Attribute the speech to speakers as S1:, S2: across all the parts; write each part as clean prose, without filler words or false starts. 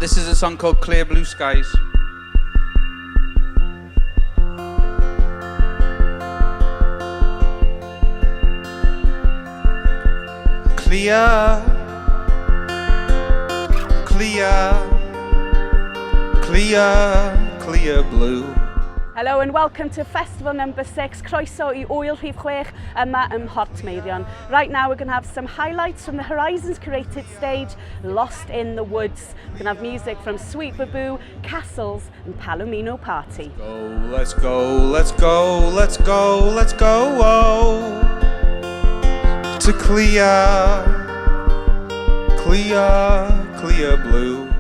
S1: This is a song called Clear Blue Skies. Clear, clear, clear, clear blue.
S2: Hello and welcome to Festival number 6, Croeso I Ŵyl Rhif 6 yma ym Mhortmeirion. Right now we're going to have some highlights from the Horizons curated stage, Lost in the Woods. We're going to have music from Sweet Baboo, Castles and Palomino Party.
S1: Let's go, let's go, let's go, let's go, oh, to clear, clear, clear blue.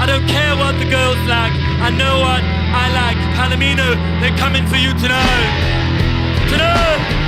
S3: I don't care what the girls like, I know what I like. Palomino, they're coming for you tonight. Tonight!